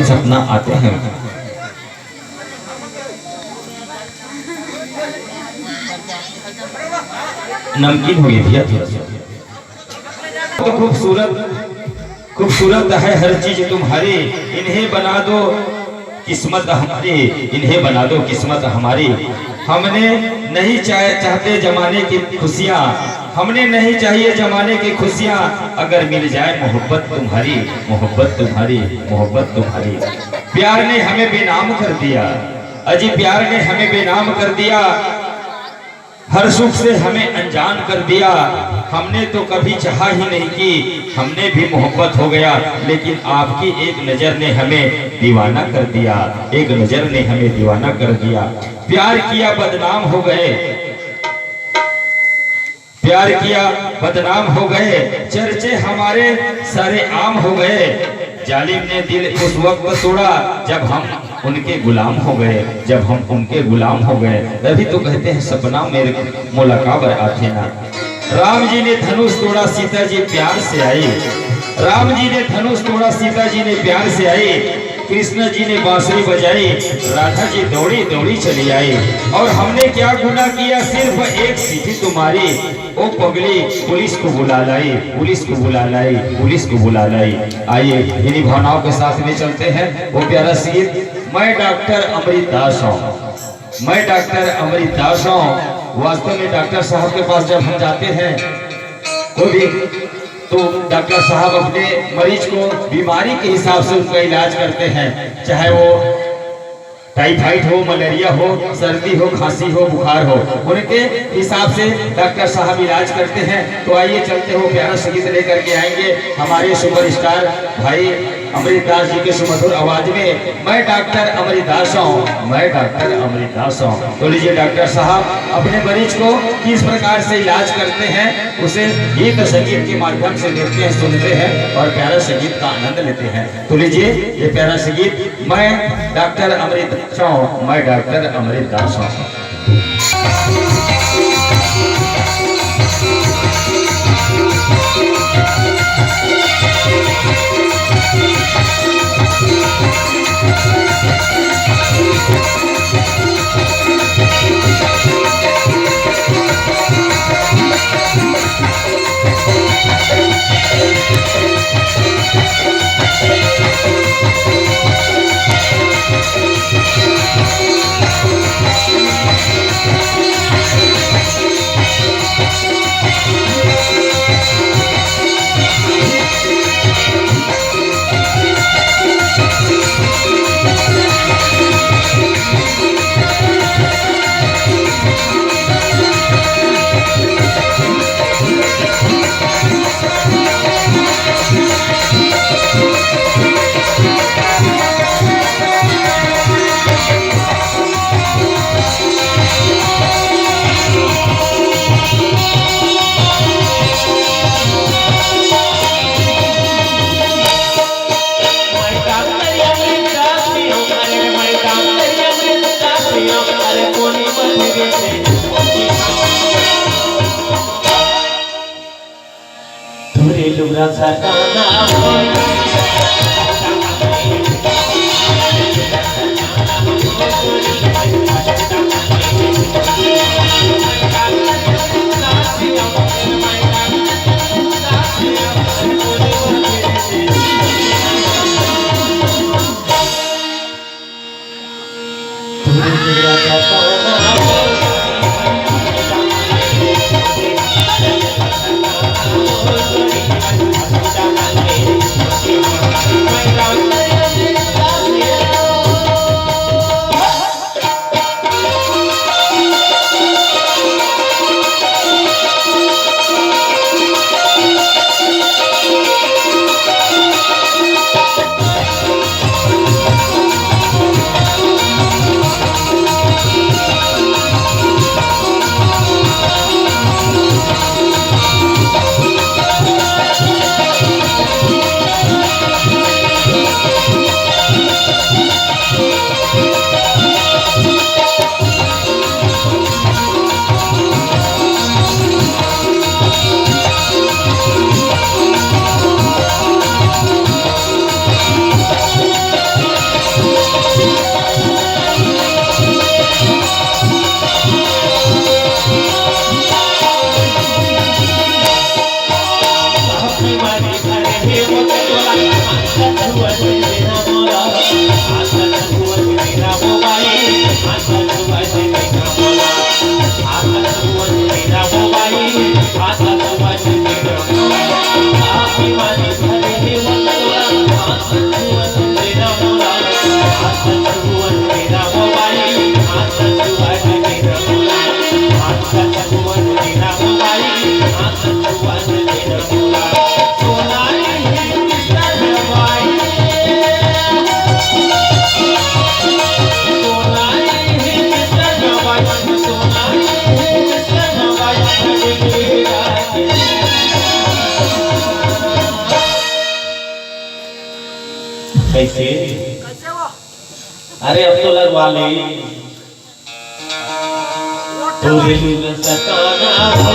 सपना आते हैं। नमकीन हो गई भैया तो खूबसूरत है हर चीज तुम्हारी, इन्हें बना दो किस्मत हमारी, इन्हें बना दो किस्मत हमारी। हमने नहीं चाहते जमाने की खुशियाँ, हमने नहीं चाहिए जमाने की खुशियाँ, अगर मिल जाए मोहब्बत तुम्हारी, मोहब्बत तुम्हारी, मोहब्बत तुम्हारी। प्यार ने हमें बेनाम कर दिया, अजी प्यार ने हमें बेनाम कर दिया, हर सुख से हमें अनजान कर दिया। हमने तो कभी चाहा ही नहीं कि हमने भी मोहब्बत हो गया, लेकिन आपकी एक नजर ने हमें दीवाना कर दिया, एक नजर ने हमें दीवाना कर दिया। प्यार किया बदनाम हो गए, प्यार किया बदनाम हो गए, चर्चे हमारे सारे आम हो गए। जालिम ने दिल उस वक्त तोड़ा जब हम उनके गुलाम हो गए, जब हम उनके गुलाम हो गए। तभी तो कहते हैं सपना मेरे मुलाकात आते ना। राम जी ने धनुष तोड़ा सीता जी प्यार से आई, राम जी ने धनुष तोड़ा सीता जी ने प्यार से आई। कृष्ण जी ने बांसुरी बजाई, राधा जी दौड़ी दौड़ी चली आई। और हमने क्या गुनाह किया, सिर्फ एक सीटी तुम्हारी। ओ पगली पुलिस को बुला लाई, पुलिस को बुला लाई, पुलिस को बुला लाई। आइए इन्हीं भावनाओं के साथ में चलते हैं वो प्यारा गीत। मैं डॉक्टर अमृतदास हूँ, मैं डॉक्टर अमृतदास हूँ। वास्तव में डॉक्टर साहब के पास जब हम जाते हैं कोई भी, तो डॉक्टर साहब अपने मरीज को बीमारी के हिसाब से उनका इलाज करते हैं, चाहे वो टाइफाइड हो, मलेरिया हो, सर्दी हो, खांसी हो, बुखार हो, उनके हिसाब से डॉक्टर साहब इलाज करते हैं। तो आइए चलते हो प्यारा संगीत लेकर के आएंगे हमारे सुपरस्टार भाई अमृतदास जी के सुमधुर आवाज में। मैं डॉक्टर अमृतदास हूँ, मैं डॉक्टर अमृतदास हूँ। तो लीजिए डॉक्टर साहब अपने मरीज को किस प्रकार से इलाज करते हैं उसे गीत संगीत के माध्यम से देखते हैं, सुनते हैं और प्यारा संगीत का आनंद लेते हैं। तो लीजिए ये प्यारा संगीत मैं डॉक्टर अमृतदास हूँ, मैं डॉक्टर अमृतदास हूँ। लुगरा सटाना कैसे? अरे अब तो लगवा ले। तोरे लुगा सताना हो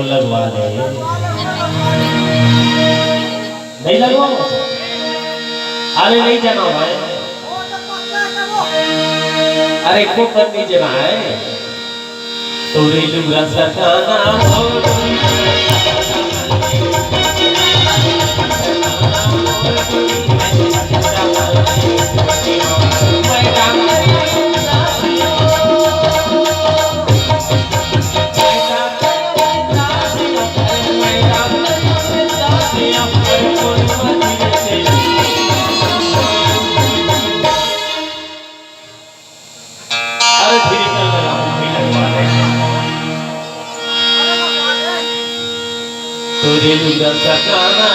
लगवा दे। नहीं लगवा, अरे नहीं जाना है, अरे को कर दीजिए ना है तो लुगा सताना हो तोरे लुगा सताना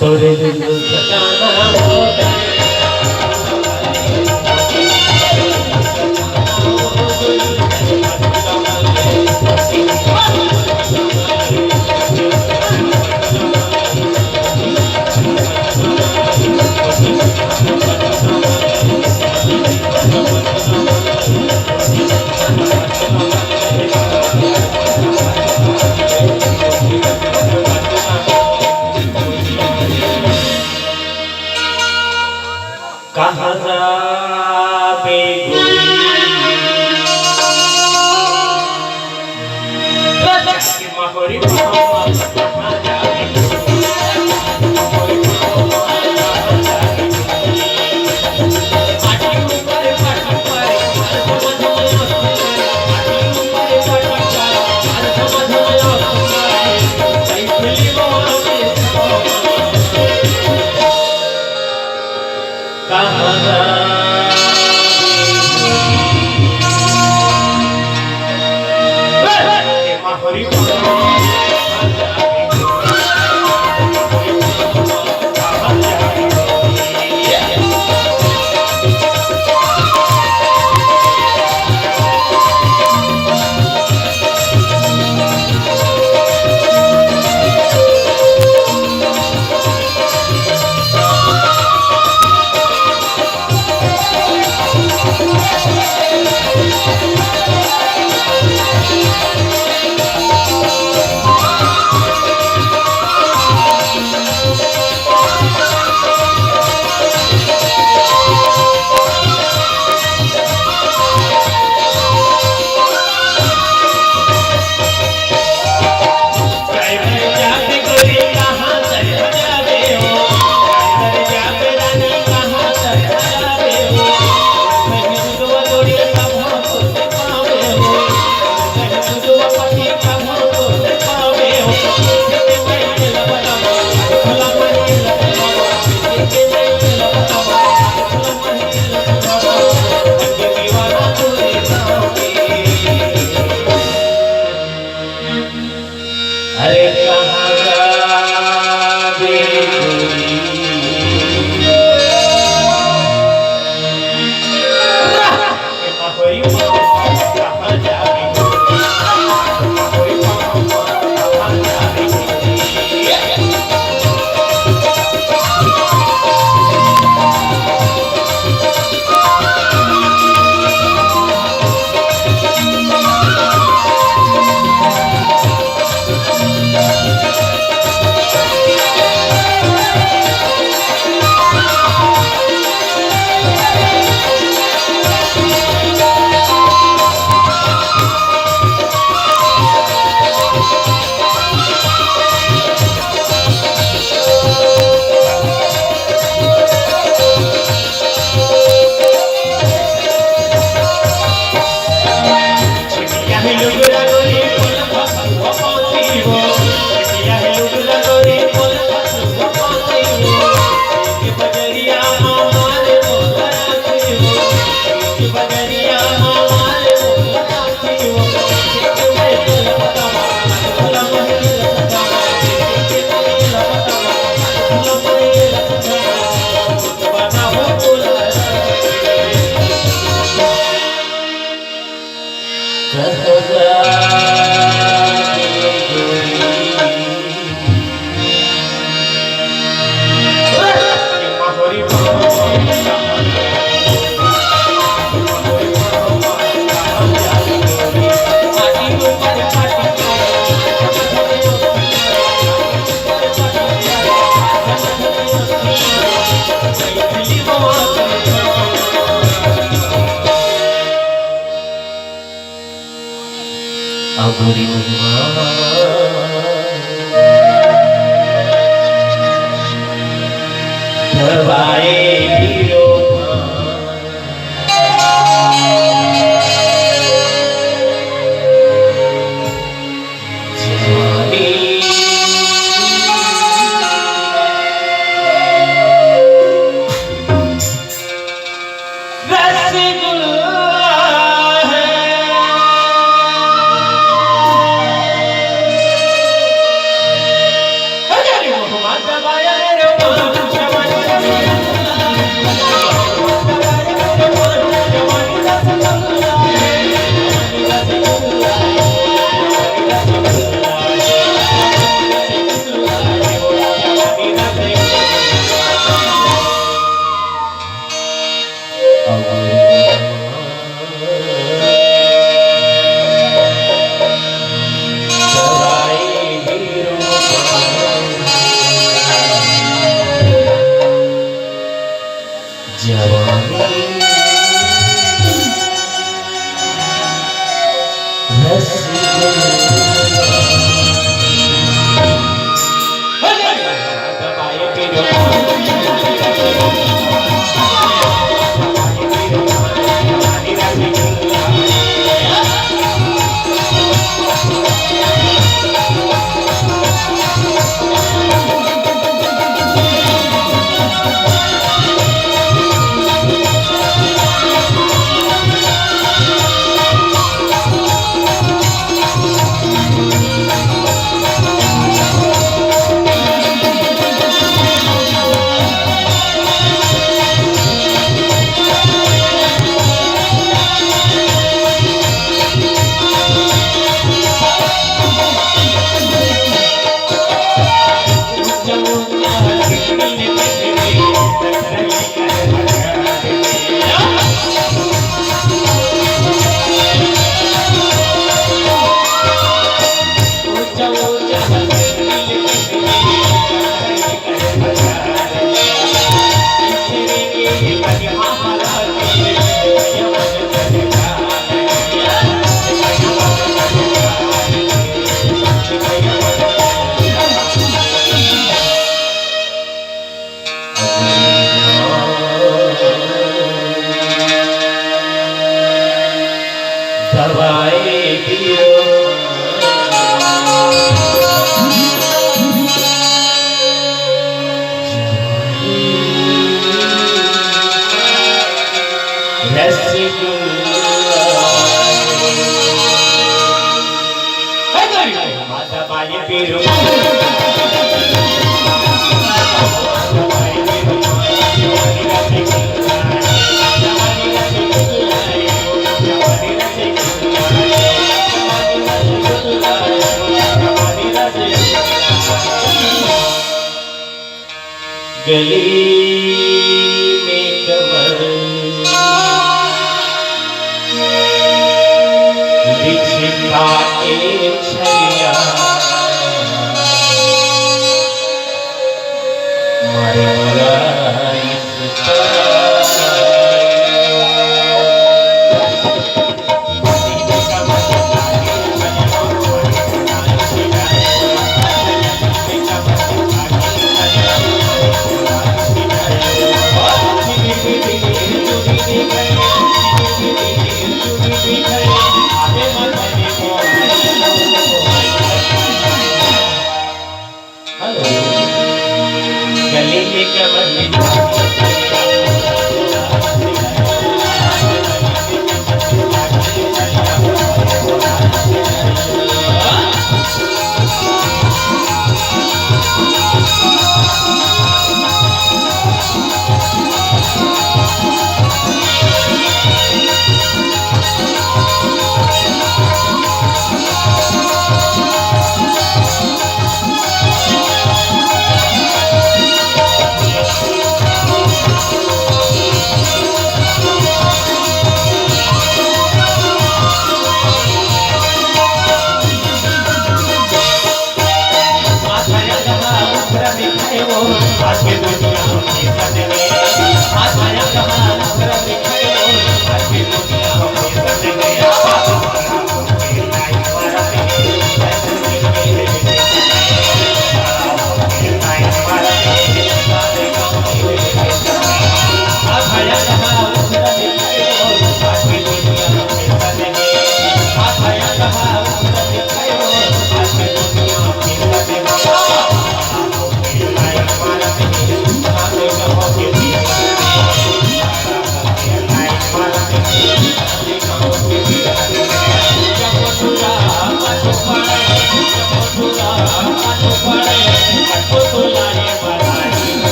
तोरे लुगा सताना कहाँ जाबे गोरी Hare गोरी महिमा दबाए हीरो गली में कमर बिछा के छलिया मारे वाला इस गली में कमर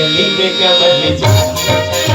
गली में कमल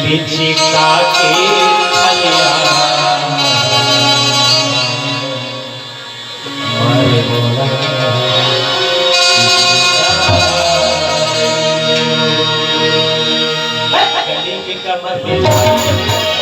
लिचिका के छलिया मारे बोला गली के कमर में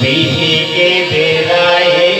बिही के बेराए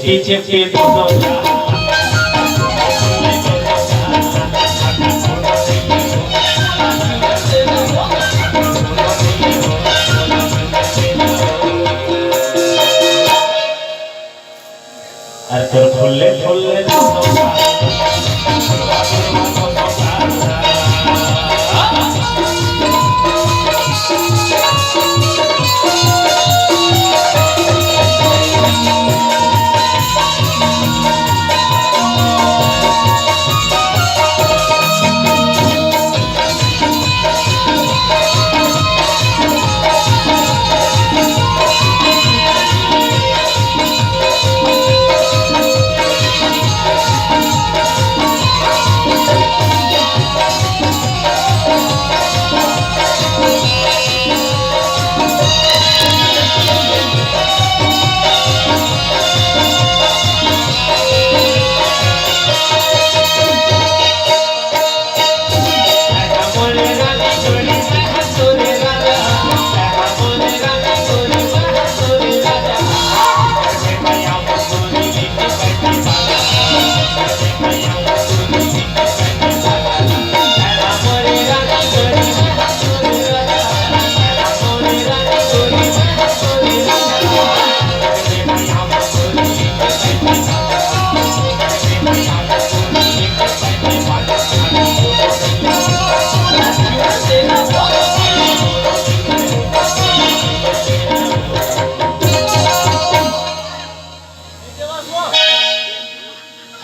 चेपी चेपी दोनों अरे तोर फुल्ले फुल्ले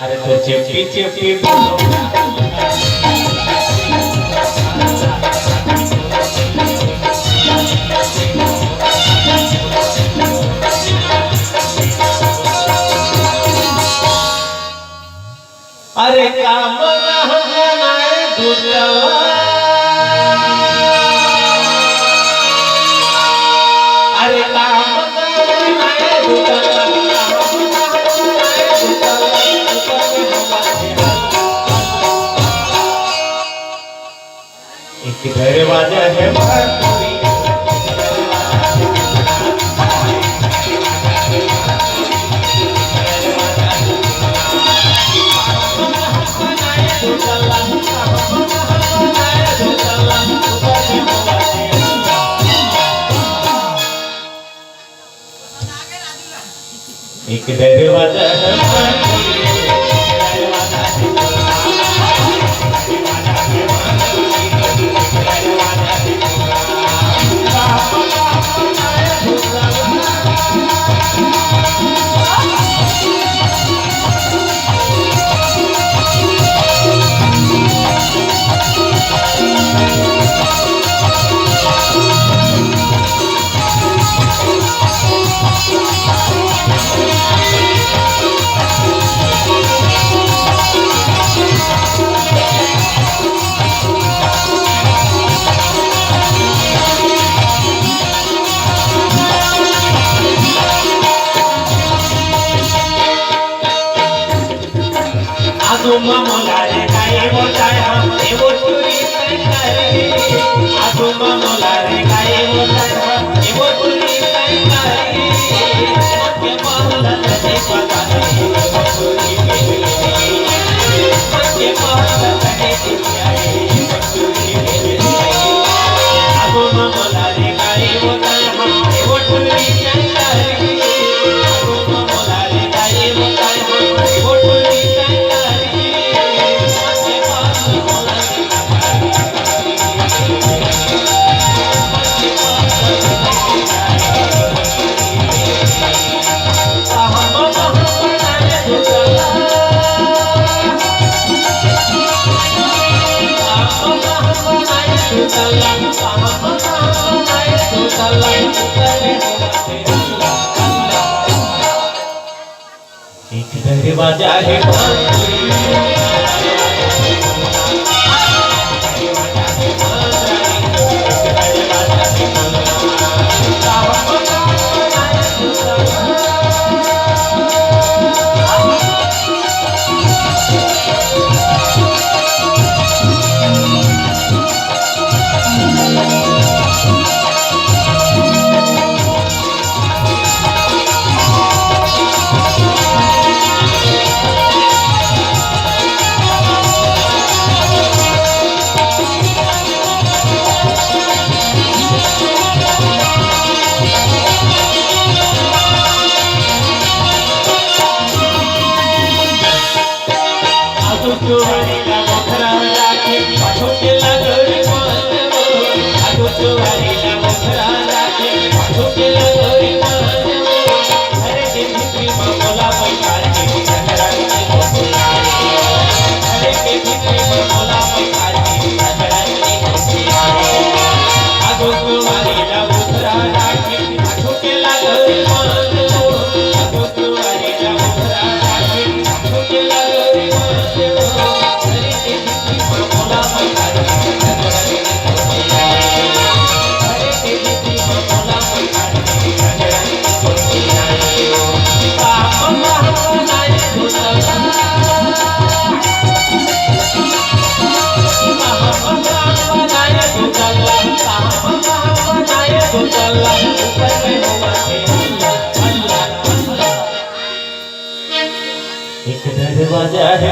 अरे तो चेपी चेपी अरे काम अरे काम एक दरवाजा है भरपूरी एक दरवाजा है आदुमा मोलारे गाए बोलाय हम एवो टुरी तय करे आदुमा मोलारे गाए बोलाय हम एवो टुरी तय करे के महल ते पता नहीं टुरी के महल ते आए टुरी आदुमा मोलारे गाए बोलाय हम एवो टुरी तय करे आदुमा मोलारे गाए बोलाय हम एवो टुरी तय एक दरवाजा है के लगोरी मानो घर के भीतरी में मोला पैकार के झगड़ा के होशियारी घर के भीतरी में मोला पैकार के झगड़ा के होशियारी आगो तुम्हारी लबुरा डाके आगो के लगोरी मानो आगो तुम्हारी लबुरा डाके आगो के लगोरी मानो घर के भीतरी में मोला पैकार के झगड़ा के होशियारी घर के भीतरी में मोला पैकार के झगड़ा के होशियारी काम बनाए दुसला बनाए दुसला ऊपर में होगा अल्लाह अल्लाह एक दरवाजा है